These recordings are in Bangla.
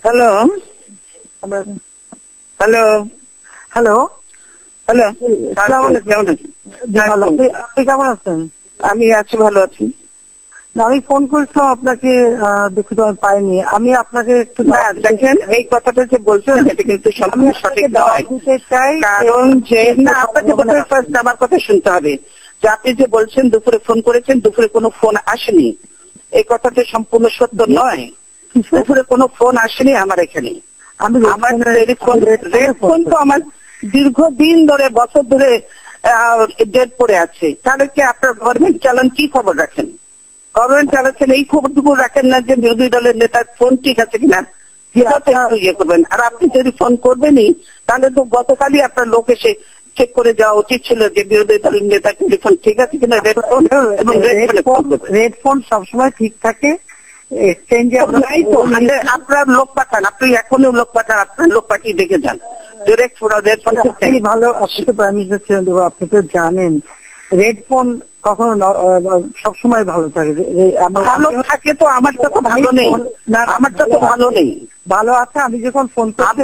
হ্যালো হ্যালো হ্যালো, হ্যালো, আসসালামু আলাইকুম। ভালো, আপনি কেমন আছেন? আমি আছি, ভালো আছি। না, আমি ফোন করেছিলাম আপনাকে, দুঃখিত আমি পাইনি। আমি আপনাকে একটু না দেখেন, এই কথাটা যে বলছেন এটা কিন্তু সম্পূর্ণ সঠিক নয়। দিতে চাই, কারণ যে না, আপনাকে প্রথমে ফার্স্ট আমার কথা শুনতে হবে যে আপনি যে বলছেন দুপুরে ফোন করেছেন, দুপুরে কোনো ফোন আসেনি। এই কথাটা সম্পূর্ণ সত্য নয়। দুপুরে কোনো ফোন আসেনি আমার এখানে। আমি আমার রেড ফোন তো আমার দীর্ঘদিন ধরে, বছর ধরে ডেট পড়ে আছে। তাহলে কি আপনার গভর্নমেন্ট চালান কি খবর রাখেন? গভর্নমেন্ট চালাচ্ছেন এই খবরটুকু রাখেন না যে বিরোধী দলের নেতার ফোন ঠিক আছে কিনা, ইয়ে করবেন। আর আপনি যদি ফোন করবেনই তাহলে তো গতকালই আপনার লোক এসে চেক করে যাওয়া উচিত ছিল যে বিরোধী দলের নেতার টেলিফোন ঠিক আছে কিনা, রেড ফোন এবং রেড ফোন সবসময় ঠিক থাকে। এক্সচেঞ্জে আপনার লোক পাঠান, আপনি এখনই লোক পাঠান, আপনার লোক পাঠিয়ে দেখে যান। ডিরেক্ট ভালো, আপনি তো প্রাইম মিনিস্টার ছিলেন, আপনি তো জানেন রেড ফোন কখনো সবসময় ভালো থাকে। ভালো থাকে তো আমারটা তো ভালো নেই, আমারটা তো ভালো নেই। ভালো আছে, আমি যখন ফোন করছি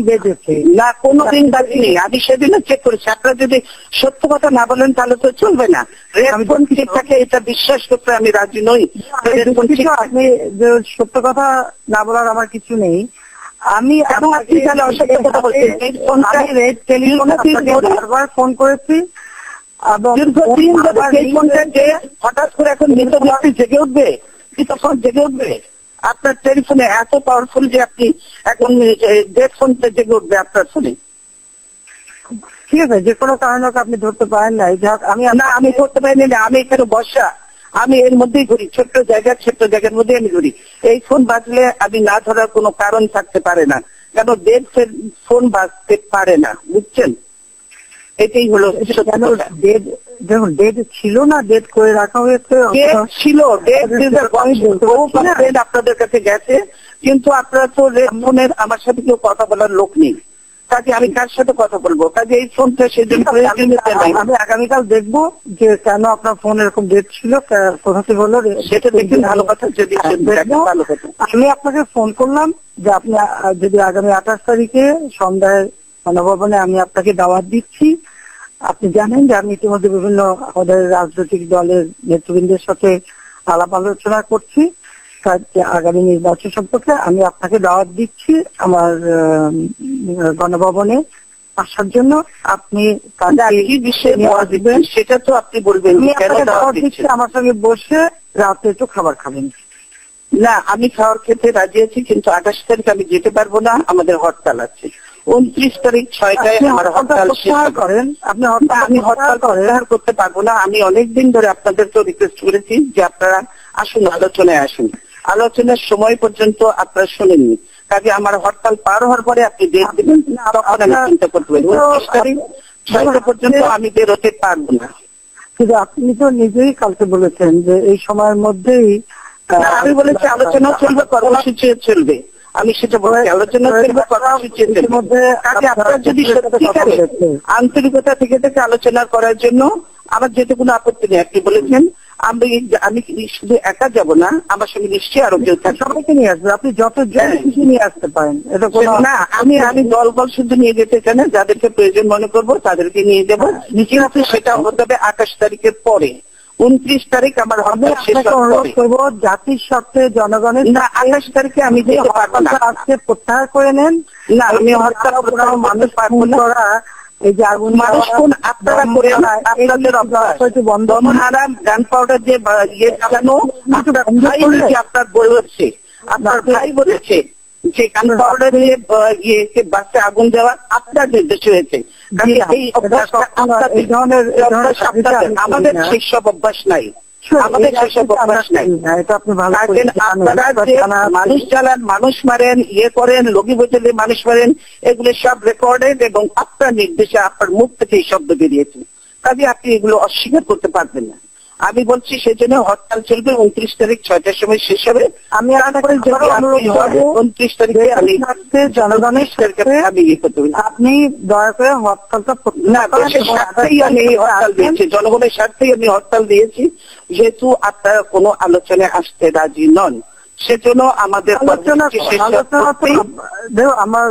বেজেছে না, কোনো দিন বাকি নেই। আমি সেদিনও চেক করেছি। আপনারা যদি সত্য কথা না বলেন তাহলে তো চলবে না। রেড ফোন ঠিক থাকে এটা বিশ্বাস করতে আমি রাজি নই। আপনি সত্য কথা না বলার আমার কিছু নেই। আমি বারবার ফোন করেছি, হঠাৎ করে এখন মৃত ব্যক্তি জেগে উঠবে, তখন জেগে উঠবে। আপনার টেলিফোনে এত পাওয়ারফুল যে আপনি এখন ডেড ফোনটা জেগে উঠবে আপনার ফোনে। ঠিক আছে, যে কোনো কারণে আপনি ধরতে পারেন না। আমি ধরতে পারিনি না, আমি এখানে বসা, আমি এর মধ্যেই ঘুরি, ছোট্ট জায়গার মধ্যে আমি ঘুরি। এই ফোন বাজলে আমি না ধরার কোনো কারণ থাকতে পারে না, কেন ডেড ফোন বাজতে পারে না, বুঝছেন? এটাই হলো দেখুন, ডেট ছিল না, ডেট করে রাখা হয়েছে, ছিল আপনাদের কাছে গেছে, কিন্তু আপনারা তো ফোনের আমার সাথে কেউ কথা বলার লোক নেই। কাজে আমি কার সাথে কথা বলবো? কাজে এই ফোনটা সেজন্য আমি আগামীকাল দেখবো যে কেন আপনার ফোন এরকম ডেট ছিল, কোথা থেকে হলো সেটা দেখবেন। ভালো কথা, যদি ভালো কথা। আমি আপনাকে ফোন করলাম যে আপনি যদি আগামী 28 তারিখে সন্ধ্যায় গণভবনে আমি আপনাকে দাওয়াত দিচ্ছি। আপনি জানেন যে আমি ইতিমধ্যে বিভিন্ন আমাদের রাজনৈতিক দলের নেতৃবৃন্দের সাথে আলাপ আলোচনা করছি আগামী নির্বাচন সম্পর্কে। আমি আপনাকে দাওয়াত দিচ্ছি আমার গণভবনে আসার জন্য। আপনি কি বিষয়ে দাওয়াত দিবেন সেটা তো আপনি বলবেন। আমার সঙ্গে বসে রাতে একটু খাবার খাবেন। না, আমি খাওয়ার খেতে রাজি আছি, কিন্তু 28 তারিখ আমি যেতে পারবো না, আমাদের হরতাল আছে। 29 তারিখ 6টায় আমার হরতাল করেন। আমি হরতাল প্রত্যাহার করতে পারবো না। আমি অনেকদিন ধরে আপনাদেরকে রিকোয়েস্ট করেছি যে আপনারা আসুন, আলোচনায় আসুন। আলোচনার সময় পর্যন্ত আপনারা শোনেননি। কাজে আমার হরতাল পার হওয়ার পরে আপনি ডেট দেবেন, তখন আমি চিন্তা করতে পারি। 29 তারিখ 6টা পর্যন্ত আমি বেরোতে পারবো না। কিন্তু আপনি তো নিজেই কালকে বলেছেন যে এই সময়ের মধ্যেই আমি বলেছি আলোচনা চলবে, কর্মসূচি চলবে। আমি সেটা বলছি, আলোচনা চলবে, কর্মসূচি চলবে। আপনারা যদি সত্যিকারে আন্তরিকতা থেকে আলোচনা করার জন্য আমার যেতে কোনো আপত্তি নেই। আপনি বলেছেন আমি শুধু একা যাব না, আমার সঙ্গে নিশ্চয়ই আরো কেউ থাকবে, সবাইকে নিয়ে আসবে। আপনি যত কিছু নিয়ে আসতে পারেন, এটা না আমি দল শুধু নিয়ে যেতে চাই না, যাদেরকে প্রয়োজন মনে করবো তাদেরকে নিয়ে যাবো। কিন্তু সেটা হতে হবে 28 তারিখের পরে। 29 তারিখ আমার হবে অনুরোধ করবো জাতির স্বার্থে জনগণের। না, 28 তারিখে আমি যেতে পারবো না। আজকে প্রত্যাহার করে নেন। না, আমি হরতাল মানুষ পারবো না। এই যে আগুন মানুষ কোন আপনারা করে আপনাদের হারাম গান পাউডার দিয়ে ইয়ে চালানো, আপনার বই হচ্ছে, আপনার ভাই বলেছে যে গান পাউডার দিয়ে বাসে আগুন দেওয়া আপনার নির্দেশ হয়েছে। আমাদের সেসব অভ্যাস নাই, আমাদের সেসব অভ্যাস নাই। মানুষ চালান, মানুষ মারেন, ইয়ে করেন, লগি বোতলে মানুষ মারেন, এগুলো সব রেকর্ডেড এবং আপনার নির্দেশে আপনার মুখ থেকে এই শব্দ বেরিয়েছে। কাজে আপনি এগুলো অস্বীকার করতে পারবেন না। আমি বলছি সেজন্য হরতাল চলবে। 29 তারিখ 6টার সময় শেষ হবে। আমি 29 তারিখে আমি জনগণের আমি ইয়ে করতে পারি। আপনি দয়া করে হরতালটা না, দেশের স্বার্থেই আমি হরতাল দিয়েছি, জনগণের স্বার্থেই আমি হরতাল দিয়েছি। যেহেতু আপনারা কোনো আলোচনায় আসতে রাজি নন, সেজন্য আমাদের আলোচনা দেখো আমার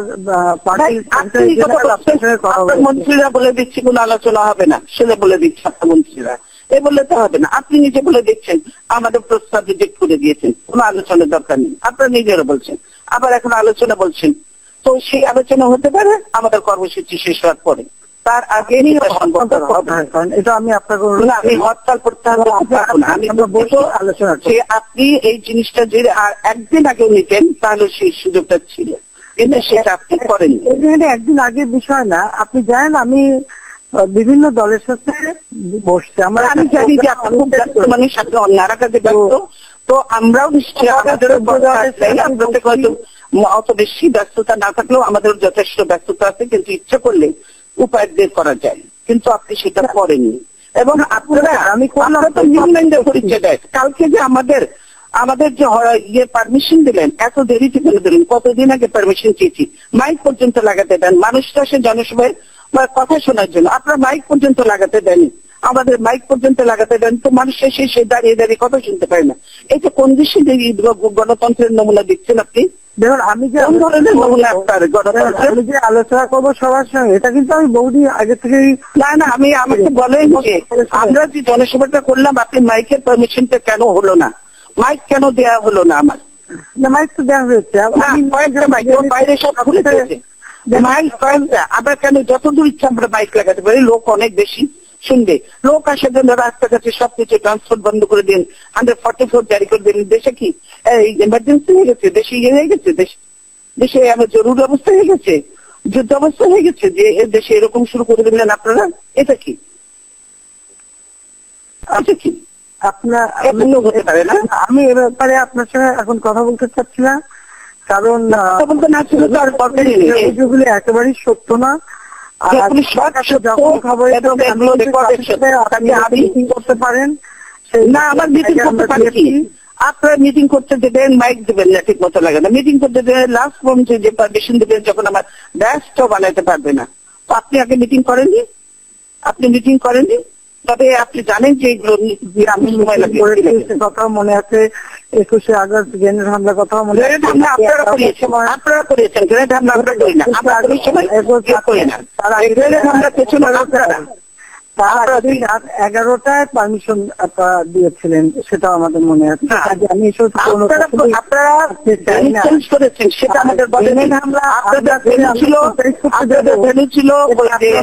মন্ত্রীরা বলে দিচ্ছি কোনো আলোচনা হবে না, সেটা বলে দিচ্ছে আপনার মন্ত্রীরা, এ বললে তো হবে না। আপনি নিজে বলে দিচ্ছেন আমাদের প্রস্তাব রিজেক্ট করে দিয়েছেন, কোনো আলোচনার দরকার নেই, আপনারা নিজেরা বলছেন, আবার এখন আলোচনা বলছেন। তো সেই আলোচনা হতে পারে আমাদের কর্মসূচি শেষ হওয়ার পরে, তার আগে এটা আমি আপনাকে আমি হরতাল করতে হবে আমি বলবো আলোচনা যে আপনি এই জিনিসটা যদি আর একদিন আগেও নিতেন তাহলে সেই সুযোগটা ছিল, কিন্তু সেটা আপনি করেননি। এখানে একদিন আগের বিষয় না, আপনি জানেন আমি বিভিন্ন দলের সাথে বসছি, আমি জানি যে আপনার খুব ব্যস্ত মানুষ, আপনি অন্যারা কাজে ব্যস্ত, তো আমরাও নিশ্চয়ই আমাদের হয়তো অত বেশি ব্যস্ততা না থাকলেও আমাদের যথেষ্ট ব্যস্ততা আছে, কিন্তু ইচ্ছে করলে উপায় বের করা যায়, কিন্তু আপনি সেটা করেননি। এবং আপনারা আমি তো নিউল্যান্ডের পরিচয় দেয়, কালকে যে আমাদের যে ইয়ে পারমিশন দিলেন এত দেরিতে করে দিলেন, কতদিন আগে পারমিশন চেয়েছি, মাইক পর্যন্ত লাগাতে দেন, মানুষটা সে জনসভায় কথা শোনার জন্য, আপনারা মাইক পর্যন্ত লাগাতে দেন, আমাদের মাইক পর্যন্ত লাগাতে দেন, তো মানুষ সে দাঁড়িয়ে দাঁড়িয়ে কথা শুনতে পারে না। এটা কোন দেশে গণতন্ত্রের নমুনা দিচ্ছেন আপনি? দেখুন আমি যে আলোচনা করবো সবার সঙ্গে, এটা কিন্তু আমি বহুদিন আগে থেকেই না আমি আমাকে বলেন যে আমরা যে জনসভাটা করলাম আপনি মাইকের পারমিশনটা কেন হলো না, মাইক কেন দেয়া হলো না? আমার মাইক তো দেওয়া হয়েছে, বাইরে সব খুলে দিয়েছে মাইক কয়েকটা, আমরা কেন যতদূর ইচ্ছা আমরা মাইক লাগাতে পারি, লোক অনেক বেশি শুনবে, লোক আসার জন্য রাস্তাঘাটে সবকিছু ট্রান্সপোর্ট বন্ধ করে দিন, 144 জারি করে দিন। দেশে কি ইমার্জেন্সি হয়ে গেছে, দেশে ইয়ে হয়ে গেছে, দেশে আমার জরুরি অবস্থা হয়ে গেছে, যুদ্ধ অবস্থা হয়ে গেছে যে দেশে এরকম শুরু করে দিলেন আপনারা? এটা কি আপনার হতে পারে না? আমি এ ব্যাপারে আপনার সঙ্গে এখন কথা বলতে চাচ্ছি না, কারণ এইগুলো একেবারেই সত্য না। করতে পারেন না, আমার মিটিং করতে পারি কি? আপনারা মিটিং করতে দেবেন, মাইক দেবেন না, ঠিক মতো লাগে না, মিটিং করতে দেবেন, লাস্ট পর্যন্ত যে পারমিশন দেবেন যখন আমার ব্যাসটাও বানাইতে পারবে না, তো আপনি আগে মিটিং করেননি, আপনি মিটিং করেননি, তবে আপনি জানেন যে এইগুলো আমি সময় লাগে। কথা মনে আছে 21শে আগস্ট গ্রেনেড হামলার কথা মনে আছে? আপনারা করেছেন গ্রেনেড হামলা, আমরা করি না, আমরা ওই সময় করি না, গ্রেনেড হামলা পেছনে আপনারা। তার দিন রাত 11টায় পারমিশন আপনারা দিয়েছিলেন, সেটা আমাদের মনে আছে। আমি করেছেন সেটা আমাদের বলেন,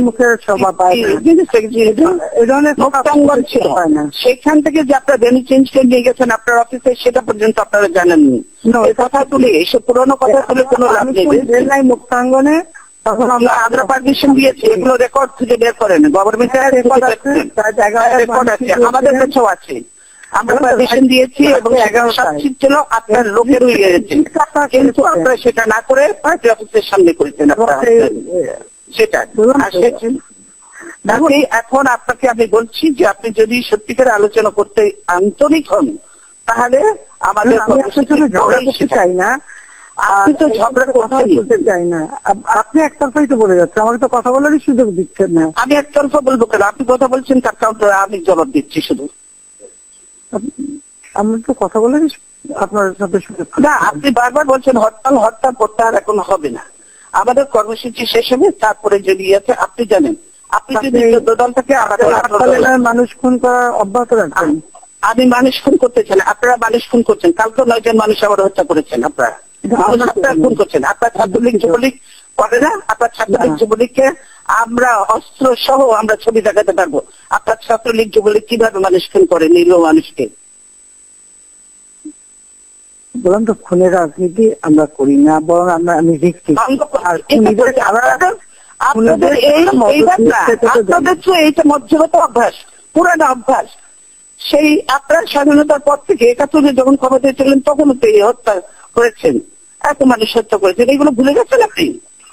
মুখের সভা সেখান থেকে যে আপনারা ভেন্যু চেঞ্জ করে নিয়ে গেছেন আপনার অফিসে, সেটা পর্যন্ত আপনারা জানেননি। কথা তুলে এসব পুরোনো কথা তুলে কোনো লাভ নেই। মুক্তাঙ্গনে তখন আমরা পারমিশন দিয়েছি, এগুলো রেকর্ড খুঁজে বের করেন, গভর্নমেন্টের রেকর্ড আছে, আমাদের কাছেও আছে, আমরা পারমিশন দিয়েছি এবং 11 ছিল, আপনার লোকের হয়ে গেছে, কিন্তু আপনারা সেটা না করে পার্টি অফিসের সামনে করেছেন সেটা। এখন আপনাকে আমি বলছি যে আপনি যদি সত্যিকার আলোচনা করতে আন্তরিক হন তাহলে আমাদের ঝগড়া করতে চাই না, আপনি তো ঝগড়া করতে চাই না, আপনি একতরফাই তো বলে যাচ্ছে, আমাকে তো কথা বলারই সুযোগ দিচ্ছেন না। আমি একতরফা বলবো কেন? আপনি কথা বলছেন তার কাউন্টারে আমি জবাব দিচ্ছি শুধু, আমি তো কথা বলারই আপনার সাথে সুযোগ না। আপনি বারবার বলছেন হরতাল করতে, আর এখন হবে না, আমাদের কর্মসূচি শেষ হবে, তারপরে যদি আছে আপনি জানেন, আপনি যদি 14 দল থেকে মানুষ খুন করা অব্যাহত রাখবেন। আমি মানুষ খুন করতে চাই, আপনারা মানুষ খুন করছেন, কালকে 9 জন মানুষ আবার হত্যা করেছেন, আপনারা খুন করছেন। আপনার ছাত্রলীগ যুবলীগ করে না, আপনার ছাত্রলীগ যুবলীগকে আমরা অস্ত্র সহ আমরা ছবি দেখাতে পারবো, আপনার ছাত্রলীগ যুবলীগ কিভাবে মানুষ খুন করে, নিরীহ মানুষকে। বরং তো খুনের রাজনীতি আমরা করি না, বরং আমি দেখছি আপনাদের তো এইটা মধ্যগত অভ্যাস, পুরানো অভ্যাস। সেই আপনার স্বাধীনতার পর থেকে 71 যখন ক্ষমতায় ছিলেন তখনও তো এই হত্যা করেছেন, এত মানুষ হত্যা করেছেন, এইগুলো ভুলে গেছেন আপনি?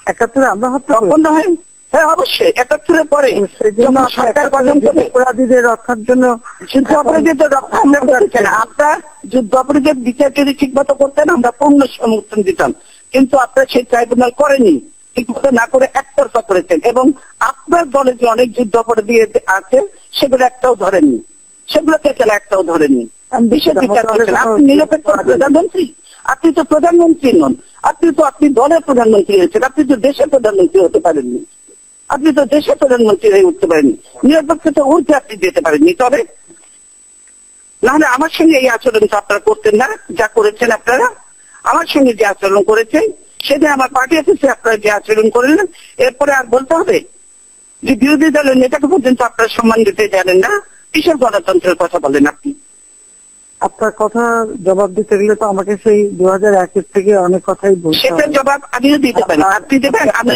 71 আমরা হত্যা হয়? হ্যাঁ অবশ্যই, 71-এর পরে সরকার গঠন করে অপরাধীদের রক্ষার জন্য যুদ্ধ অপরাধীদের রক্ষা আমরা করেছেন। আপনার যুদ্ধ অপরাধীদের বিচার যদি ঠিক মতো করতেন আমরা পূর্ণ সমর্থন দিতাম, কিন্তু আপনারা সেই ট্রাইব্যুনাল করেনি, ঠিক মতো না করে একতরফা করেছেন, এবং আপনার দলে যে অনেক যুদ্ধ অপরাধী আছে সেগুলো একটাও ধরেননি, সেগুলোকে একটাও ধরেননি। দেশের বিচার করছেন। আপনি নিরপেক্ষ প্রধানমন্ত্রী? আপনি তো প্রধানমন্ত্রী নন, আপনি দলের প্রধানমন্ত্রী হয়েছেন, আপনি তো দেশের প্রধানমন্ত্রী হতে পারেননি, আপনি তো দেশের প্রধানমন্ত্রী হয়ে উঠতে পারেননি, নিরপেক্ষতা উঠতে আপনি যেতে পারেননি। তবে নাহলে আমার সঙ্গে এই আচরণ তো আপনারা করতেন না, যা করেছেন আপনারা। আমার সঙ্গে যে আচরণ করেছেন, সেটা আমার পার্টি অফিসে আপনারা যে আচরণ করলেন, এরপরে আর বলতে হবে যে বিরোধী দলের নেতাকে পর্যন্ত আপনারা সম্মান দিতে জানেন না, কিসের গণতন্ত্রের কথা বলেন আপনি? আপনার কথা জবাব দিতে গেলে তো আমাকে সেই 2001 থেকে অনেক কথাই বলতে হবে। সেটার জবাব আমিও দিতে পারি, আপনি দেবেন, আমি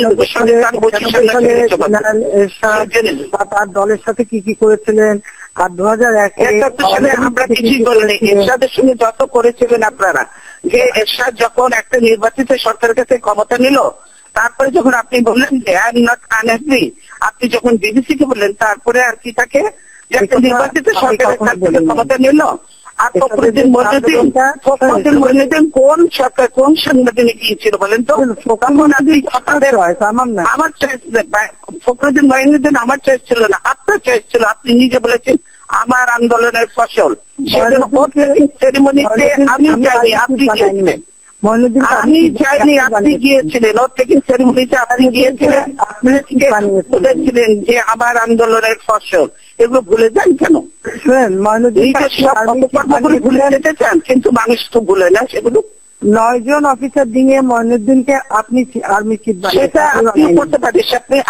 তার দলের সাথে কি কি করেছিলেন, আর 2001 সালে আমরা কিছুই করিনি। এরশাদের সঙ্গে যত করেছিলেন আপনারা, যে এরশাদ যখন একটা নির্বাচিত সরকারের কাছে ক্ষমতা নিল, তারপরে যখন আপনি বললেন যে আই এম নট আনএগ্রি, আপনি যখন বিবিসি কে বললেন, তারপরে আর কি থাকে যে একটা নির্বাচিত সরকারের কাছ থেকে ক্ষমতা নিল। আর ফখরুদ্দিন মইনুদ্দিন কোন সরকার, কোন সাংবিধানিক ছিল বলেন তো? আমার চয়েস, ফখরুদ্দিন মইনুদ্দিন আমার চয়েস ছিল না, আপনার চয়েস ছিল। আপনি নিজে বলেছেন আমার আন্দোলনের ফসল, সেরেমনিতে আমি যাইনি, আপনি গিয়েছিলেন। আমি চাইনি, আপনি গিয়েছিলেন। ওর থেকে সেরেমনিতে আপনি গিয়েছিলেন, আপনি বলেছিলেন যে আমার আন্দোলনের ফসল। এগুলো ভুলে যান কেন? ভুলে যেতে চান, কিন্তু মানুষ তো ভুলে না সেগুলো। 9 জন অফিসার দিয়ে মইনুদ্দিনকে আপনি আর্মি চিফ সেটা আপনি করতে পারেন।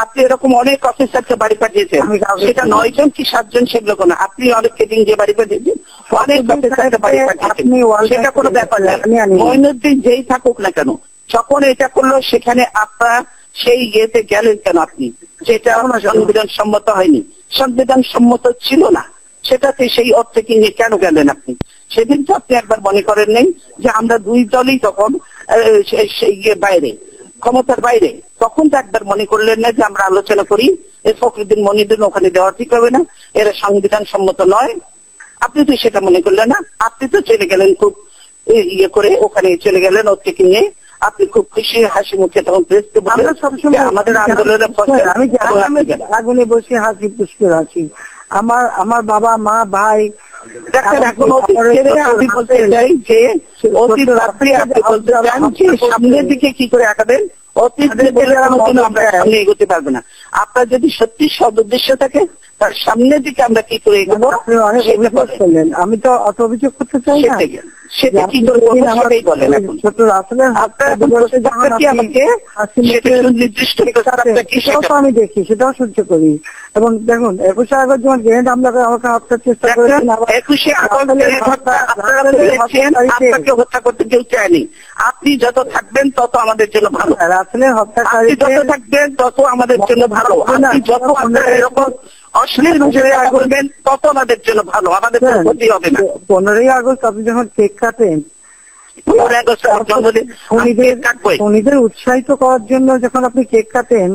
আপনি এরকম অনেক অফিসারকে বাড়ি পাঠিয়েছেন, সেটা 9 জন কি 7 জন সেগুলো কোনো, আপনি অনেককে দিয়ে বাড়ি পাঠিয়েছেন, অনেক অফিসারকে বাড়ি পাঠিয়েছেন, সেটা কোনো ব্যাপার না। মইনুদ্দিন যেই থাকুক না কেন, যখন এটা করলো সেখানে আপনারা সেই ইয়েতে গেলেন কেন আপনি? যেটা সংবিধান সম্মত হয়নি, সংবিধান সম্মত ছিল না, সেটাতে সেই অর্থে কি নিয়ে কেন গেলেন আপনি? সেদিন তো আপনি একবার মনে করেন নেই যে আমরা দুই দলই তখন সেই বাইরে, ক্ষমতার বাইরে, তখন তো একবার মনে করলেন না যে আমরা আলোচনা করি, ফখরুদ্দিন মইনুদ্দিন ওখানে দেওয়া ঠিক হবে না, এরা সংবিধান সম্মত নয়? আপনি তো সেটা মনে করলেন না, আপনি তো চলে গেলেন খুব ইয়ে করে, ওখানে চলে গেলেন ওর থেকে নিয়ে, আপনি খুব খুশি হাসি মুখে তখন প্রেসকে বলেন আমাদের আন্দোলনের আমি আগুনে বসে হাসি পুষ্পে আছি। আমার বাবা মা ভাই এখন আমি বলতে চাই যে অতীত রাত্রে আপনি বলতে চান যে সামনের দিকে কি করে আগাবেন, অতীত আমরা সামনে এগোতে পারবো না। আপনার যদি সত্যি সদ উদ্দেশ্য থাকে, তার সামনের দিকে আমরা কি করে এগোবো? করলেন, আমি তো অত অভিযোগ করতে চাই না, সেটা কি করবো সেটাই বলেন। এখন ছোট আসলে আমি দেখি, সেটাও সহ্য করি। এবং দেখুন 21 আগস্ট যখন গ্রেনেড হামলা করে আমাকে হত্যার চেষ্টা করেছেন, 21 আগস্ট হত্যা করতে কেউ চায়নি। আপনি যত থাকবেন তত আমাদের জন্য ভালো, আসলে হত্যাকারী যত থাকবেন তত আমাদের জন্য ভালো, যত আপনারা এরকম অশ্লীল ভাষায় করবেন তত আমাদের জন্য ভালো, আমাদের ক্ষতি হবে না। 15ই আগস্ট আপনি যখন কেক কাটেন, 15ই আগস্ট শনিদের উৎসাহিত করার জন্য যখন আপনি কেক কাটেন,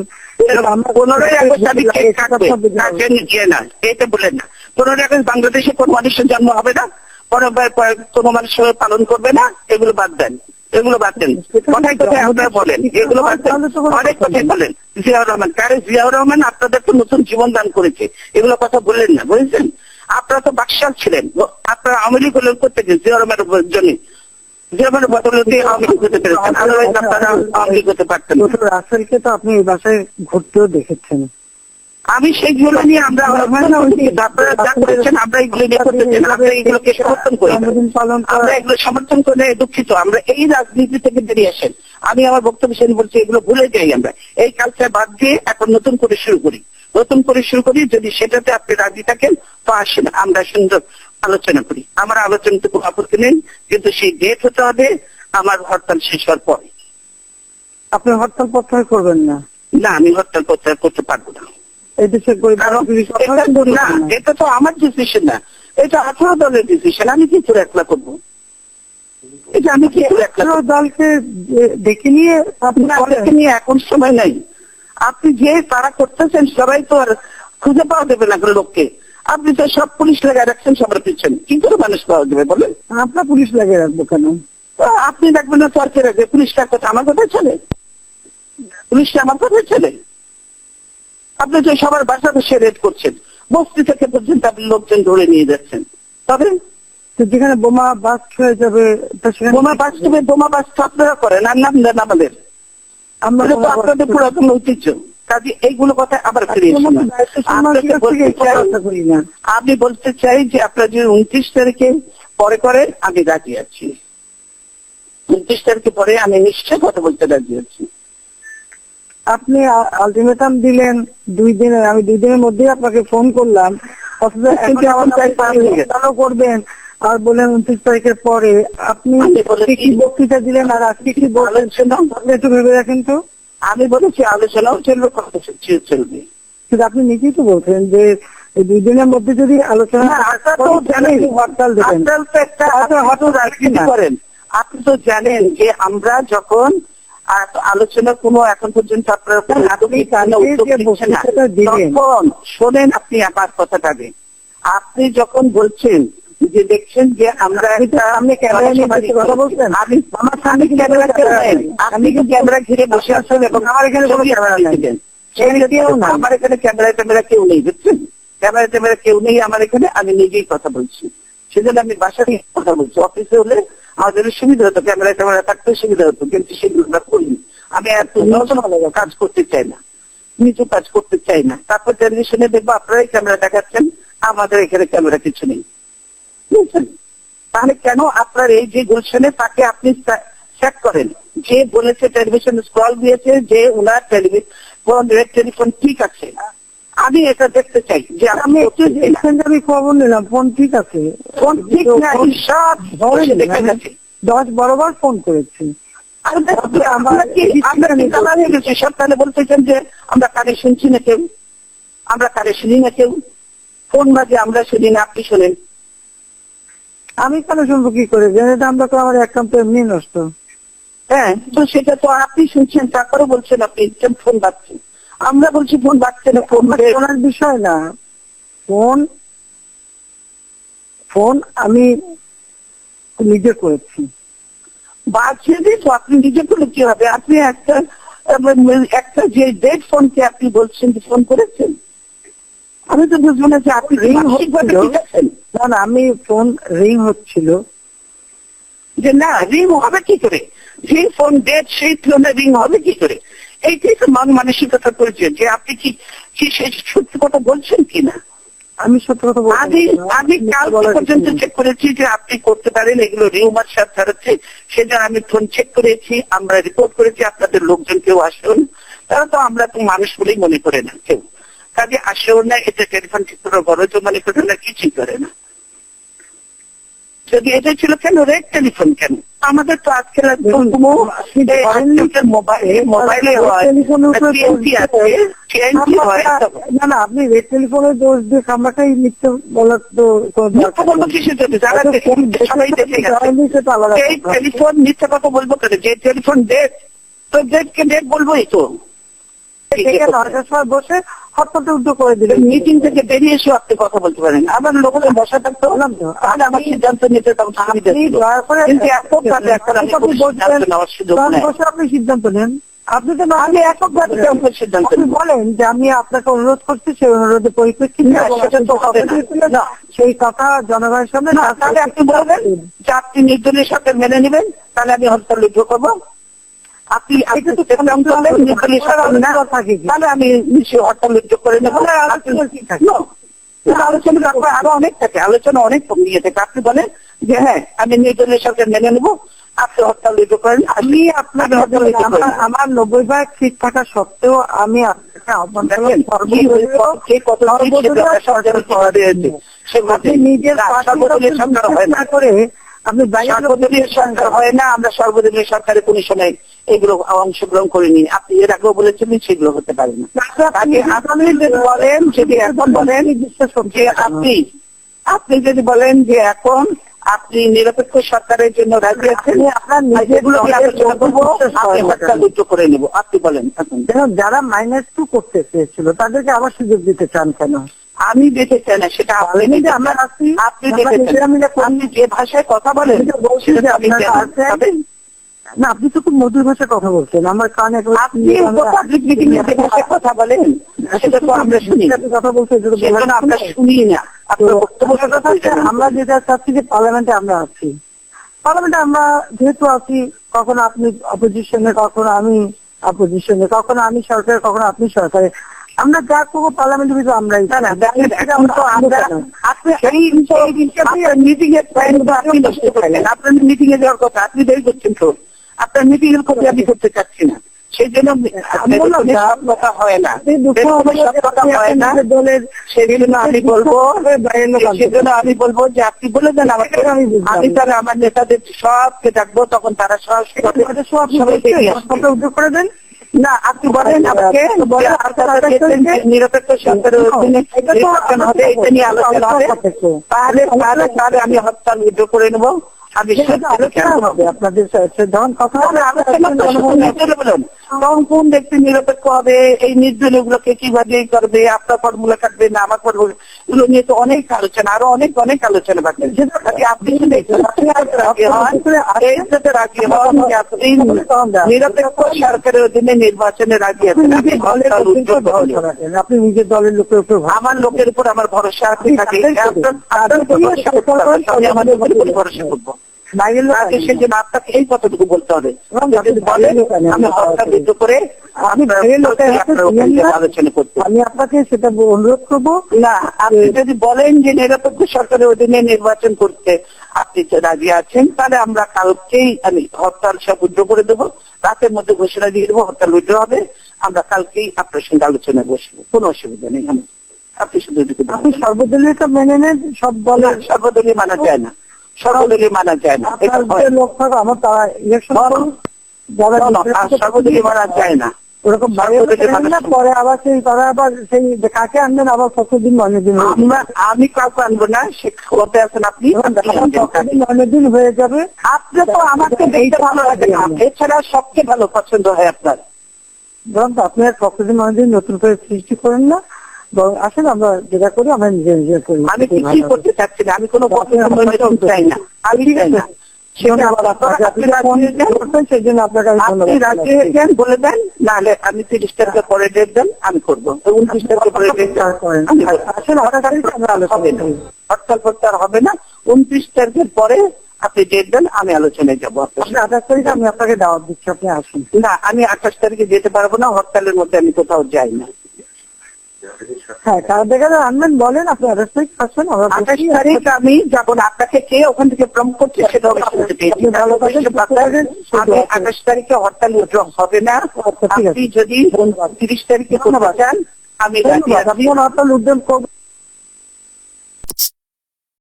15ই আগস্ট আমি কেক কাটবো না, এটা বলেন না। 15ই আগস্ট বাংলাদেশে কোন মানুষের জন্ম হবে না, কোন মানুষ পালন করবে না, এগুলো বাদ দেন, এগুলো বাদ দেন। কথায় কথায় আপনারা বলেন, এগুলো বাদ দেন, অনেক কথাই বলেন। জিয়াউর রহমান, কারে জিয়াউর রহমান আপনাদের তো নতুন জীবন দান করেছে, এগুলো কথা বললেন না, বুঝেছেন? আপনারা তো বাকশাল ছিলেন, আপনারা আওয়ামী লীগ হলেন করতে জিয়াউর রহমানের জন্য, জিয়াউর রহমানের বদলতে আওয়ামী লীগ হতে পেরেছেন, আদারওয়াইজ আপনারা আওয়ামী লীগ হতে পারতেন। রাসেলকে তো আপনি এই বাসায় ঘুরতেও দেখেছেন। আমি সেইগুলো নিয়ে আমরা আপনারা যা করেছেন আমরা এগুলো নিয়ে করতে চাই, আমরা এগুলোকে সমর্থন করি, আমরা এগুলো সমর্থন করে দুঃখিত। আমরা এই রাজনীতি থেকে বেরিয়ে আসেন। আমি আমার বক্তব্য শেষ বলছি, এগুলো ভুলে যাই, আমরা এই কালচার বাদ দিয়ে এখন নতুন করে শুরু করি, নতুন করে শুরু করি। যদি সেটাতে আপনি রাজি থাকেন তো আসেন, আমরা সুন্দর আলোচনা করি। আমার আলোচনাতে কোনো আপত্তি নেই, কিন্তু সেই ডেট হতে হবে আমার হরতাল শেষ হওয়ার পরে। আপনি হরতাল প্রত্যাহার করবেন না? না, আমি হরতাল প্রত্যাহার করতে পারবো না। এটা তো আমার ডিসিশন না, এটা 18 দলের ডিসিশন। আমি কি করে একলা করবো? এটা আমি কি করে একলা? দলকে দেখে নিয়ে এখন সময় নাই। আপনি যে তারা করতেছেন সবাই তো আর খুঁজে পাওয়া দেবে না লোককে। আপনি তো সব পুলিশ লাগিয়ে রাখছেন সবার পিছনে, কি করে মানুষ পাওয়া যাবে বলেন? আপনার পুলিশ লাগিয়ে রাখবো কেন? আপনি রাখবেন না, সরকার রাখবে। পুলিশটা কথা আমার কথা চলে? পুলিশটা আমার কথা চলে? আপনি তো সবার বাসা বসে রেড করছেন, বস্তি থেকে পর্যন্ত আপনি লোকজন ধরে নিয়ে যাচ্ছেন। তবে তো যেখানে বোমা বাস্ট হয়ে যাবে তো সেখানে বোমা বাস্তবে বোমা বাস্ত আপনারা করেন আর নাম দেন আমাদের। আমরা এটা তো আপনাদের পুরাতন ঐতিহ্য। কাজে এইগুলো কথা আবার ফিরে এসো না। আমি বলতে চাই যে আপনারা যে 29 তারিখে পরে করেন আমি রাজি আছি। 29 তারিখে পরে আমি নিশ্চয় কথা বলতে রাজি আছি। আপনি আলটিমেটাম দিলেন 2 দিনের, আমি 2 দিনের মধ্যে আপনাকে ফোন করলাম, অথচ এখন করবেন আর বলেন 29 তারিখের পরে। আপনি কি বক্তৃতা দিলেন আর আজকে কি বলছেন একটু ভেবে রাখেন তো। আমি বলেছি আলোচনাও চলবে, কর্মসূচিও চলবে। কিন্তু আপনি নিজেই তো বলছেন যে 2 দিনের মধ্যে যদি আলোচনা হরতাল দেবেন করেন। আপনি তো জানেন যে আমরা যখন আলোচনা কোনো এখন পর্যন্ত আপনারা তখন শোনেন আপনি আমার কথাটা। আপনি যখন বলছেন যে দেখছেন যে আমরা আপনি ক্যামেরা নিয়ে কথা বলছেন, আমি আমার সামনে ক্যামেরা আপনি ক্যামেরা ঘিরে বসে আসেন এবং আমার এখানে কোনো ক্যামেরা নেই। আমার এখানে ক্যামেরা কেউ নেই, বুঝছেন? ক্যামেরা কেউ নেই আমার এখানে। আমি নিজেই কথা বলছি, সেজন্য আমি বাসা থেকে কথা বলছি। অফিসে হলে আমাদের সুবিধা হতো, ক্যামেরা থাকতে সুবিধা হতো, কিন্তু সেগুলো আমরা করিনি। আমি এত কাজ করতে চাই না, নিচু কাজ করতে চাই না। তারপর টেলিভিশনে দেখবো আপনারাই ক্যামেরা দেখাচ্ছেন, আমাদের এখানে ক্যামেরা কিছু নেই, বুঝছেন? তাহলে কেন আপনার এই যে গুলশানে তাকে আপনি চেক করেন, যে বলেছে টেলিভিশন স্ক্রল দিয়েছে যে ওনার টেলিফোন ঠিক আছে। আমি এটা দেখতে চাই যে আমি একটু আমি খবর নিলাম ফোন ঠিক আছে, ফোন ঠিক না, সব দেখা যাচ্ছে। 10 বারবার ফোন করেছি। সপ্তাহে বলতেছেন যে আমরা কানে শুনছি না কেউ, আমরা কানে শুনি না কেউ, ফোন বাজে আমরা শুনি না, আপনি শোনেন। আমি কেন শুনবো কি করে? আমরা তো আমার অ্যাকাউন্ট এমনি নষ্ট। হ্যাঁ, তো সেটা তো আপনি শুনছেন, তারপরে বলছেন আপনি ফোন বাজছে। আমরা বলছি ফোন বাজছে না, ফোন শোনার বিষয় না। ফোন আমি নিজে করেছি। বাজছে তো আপনি নিজে করলে কি হবে? আপনি একটা যে ডেড ফোনকে আপনি বলছেন যে ফোন করেছেন, আমি তো বুঝবো না যে আপনি রিং হচ্ছেন। না, আমি ফোন রিং হচ্ছিল যে না, রিং হবে কি করে? যে ফোন ডেড সেই ফোনে রিং হবে কি করে? এইটাই তো মানসিকতা পরিচয় যে আপনি কি সত্যি কথা বলছেন কিনা। আমি সত্য কথা বলছি। আমি কাল পর্যন্ত চেক করেছি যে আপনি করতে পারেন, এগুলো রিউমার সাথে ছাড়াচ্ছে, সেটা আমি ফোন চেক করেছি, আমরা রিপোর্ট করেছি। আপনাদের লোকজন কেউ আসুন, তারা তো আমরা তো মানুষ বলেই মনে করে না কেউ, কাজে আসেও না। এটা টেলিফোন ঠিক করে গরজ মনে করে না, কিছুই করে না। যদি এটা ছিল কেন রেড টেলিফোন কেন? আমাদের তো আজকের মোবাইলে না, আপনি রেড টেলিফোনের দোষ দিয়ে খামাটাই মিথ্যে বলার তো টেলিফোন মিথ্যা কথা বলবো কেন? যে টেলিফোন ডেট, তো ডেটকে ডেট বলবোই তো। বসে হরতালটা উদ্যোগ করে দিলেন, মিটিং থেকে বেরিয়ে এসে আপনি কথা বলতে পারেন। আবার লোকের বসা থাকতে হলাম তো, তাহলে আমার সিদ্ধান্ত নিতে আপনি সিদ্ধান্ত নেন। আপনি তো আমি এককভাবে সিদ্ধান্ত বলেন যে আমি আপনাকে অনুরোধ করছি, সেই অনুরোধের পরিপ্রেক্ষিতে সেই কথা জনগণের সামনে। তাহলে আপনি বলবেন যে আপনি নির্দলীয় সরকার মেনে নেবেন, তাহলে আমি হরতাল উদ্যোগ করবো। আপনি তাহলে আমি নিশ্চয়ই হরতাল উদ্যোগ করে নেবো। আলোচনা আরো অনেক থাকে, আলোচনা অনেক নিয়ে থাকে। আপনি বলেন যে হ্যাঁ আমি নির্দলীয় সরকার মেনে নেবো, আপনি হরতাল উদ্যোগ করেন। আমি আপনাকে আমার 90% ঠিক থাকা সত্ত্বেও আমি আপনাকে আহ্বান নিজের সরকার করে আপনি সর্বদলীয় সরকার হয় না। আমরা সর্বদলীয় সরকারে কোন সময় এগুলো অংশগ্রহণ করিনি। আপনি এর আগেও বলেছিলেন সেগুলো হতে পারে না। আপনি যদি বলেন, যদি এখন বলেন যে আপনি যদি বলেন যে এখন আপনি নিরপেক্ষ সরকারের জন্য রাজি আছেন, আপনার নিজেগুলো আলোচনা করবো, আপনি হরতাল উদ্যোগ করে নেবো। আপনি বলেন যারা -2 করতে চেয়েছিল তাদেরকে আবার সুযোগ দিতে চান কেন? আমি দেখতে চাই না, সেটা আপনি যে ভাষায় কথা বলেন না। আপনি তো খুব মধুর ভাষায় কথা বলছেন, আমার কানে পাবলিক মিটিং এ যে ভাষায় কথা বলেন সেটা তো আমরা শুনি, কথা বলতে আমরা শুনি না। আপনার বক্তব্য আমরা যেটা চাচ্ছি যে পার্লামেন্টে আমরা আছি, পার্লামেন্টে আমরা যেহেতু আছি, কখনো আপনি অপোজিশনে, কখনো আমি অপোজিশনে, কখনো আমি সরকারে, কখনো আপনি সরকারে, আমরা যা করবো পার্লামেন্টের ভিতরে আমরাই। আপনি মিটিং এর আপনি নষ্ট করলেন, আপনার মিটিং এ যাওয়ার কথা আপনি দেরি করছেন তো, আপনার মিটিং এর কথা আমি করতে চাচ্ছি না, সেই জন্য সব কথা হয় না, সব কথা হয় না। সেজন্য আমি বলবো যে আপনি বলে দেন আমাকে, আমি তাহলে আমার নেতাদের সবকে ডাকবো, তখন তারা সবাই উদ্যোগ করে দেন। না আপনি বলেন আমাকে, নিরপেক্ষ সরকারের অধীনে নির্বাচন হবে, এটা নিয়ে আলোচনা হবে, তাহলে আমি হরতাল উদ্যোগ করে নেবো। আমি আলোচনা হবে আপনাদের যখন কথা হবে, বলুন তখন কোন ব্যক্তি নিরপেক্ষ হবে, এই নির্দলীয় গুলোকে কিভাবে করবে, আপনার ফর্মুলা কাটবে না আমার ফর্মুলা, এগুলো নিয়ে তো অনেক আলোচনা, আরো অনেক আলোচনা বাকি। আপনি নিরপেক্ষ সরকারের অধীনে নির্বাচনে রাজি আছেন, আপনি নিজের দলের লোকের উপর, আমার লোকের উপর আমার ভরসা আছে, আমাদের ভরসা করবো। সেজন্য আপনাকে এই কথাটুকু বলতে হবে, আমি হরতাল বিদ্রোহ করে আলোচনা করতে, আমি আপনাকে সেটা অনুরোধ করবো। না আপনি যদি বলেন যে নিরপেক্ষ সরকারের অধীনে নির্বাচন করতে আপনি রাজি আছেন, তাহলে আমরা কালকেই আমি হরতাল সব উদ্যোগ করে দেবো, রাতের মধ্যে ঘোষণা দিয়ে দেবো হরতাল উদ্যোগ হবে, আমরা কালকেই আপনার সঙ্গে আলোচনা বসবো, কোনো অসুবিধা নেই। আপনি শুধু আপনি সর্বদলীয় মেনে নেন, সব দলের সর্বদলীয় মানা যায় না, সর্বদলীয় মানা যায় না, লোক থাকো আমার তারা ইলেকশন সর্বদলীয় মানা যায় না, ওরকম পরে আবার সেই তারা আবার সেই কাকে আনবেন, আবার কতদিন অনেক দিন, আমি কাউকে আনবো না, সে করতে আছেন আপনি, অনেক দিন হয়ে যাবে। আপনি তো আমাকে দেখতে ভালো লাগে না, এছাড়া সবচেয়ে ভালো পছন্দ হয় আপনার, ধরুন আপনি আর কতদিন অনেকদিন নতুন করে সৃষ্টি করেন না, আসলে আমরা যেটা করি আমরা নিজে নিজে করি। আমি কিছুই করতে চাচ্ছি না, আমি কোনো চাই না, আমি চাই না, বলে দেন, নাহলে আমি 30 তারিখে পরে ডেট দেন, আমি করবো 29 তারিখে পরে ডেট আসলে হরতাল ফরতাল হবে না, 29 তারিখের পরে আপনি ডেট দেন, আমি আলোচনায় যাবো। 28 তারিখে আমি আপনাকে দাওয়াত দিচ্ছি, আপনি আসুন। না আমি 28 তারিখে যেতে পারবো না, হরতালের মধ্যে আমি কোথাও যাই না। হ্যাঁ কার দেখা আনবেন বলেন, আপনি 28 তারিখ আসুন। 28 তারিখ আমি যাবো না, আপনাকে কে ওখান থেকে প্রম করছে সেটা আমি 28 তারিখে হরতাল উদ্যোগ হবে না, আপনি যদি 30 তারিখে চান আমি হরতাল উদ্যোগ করবো।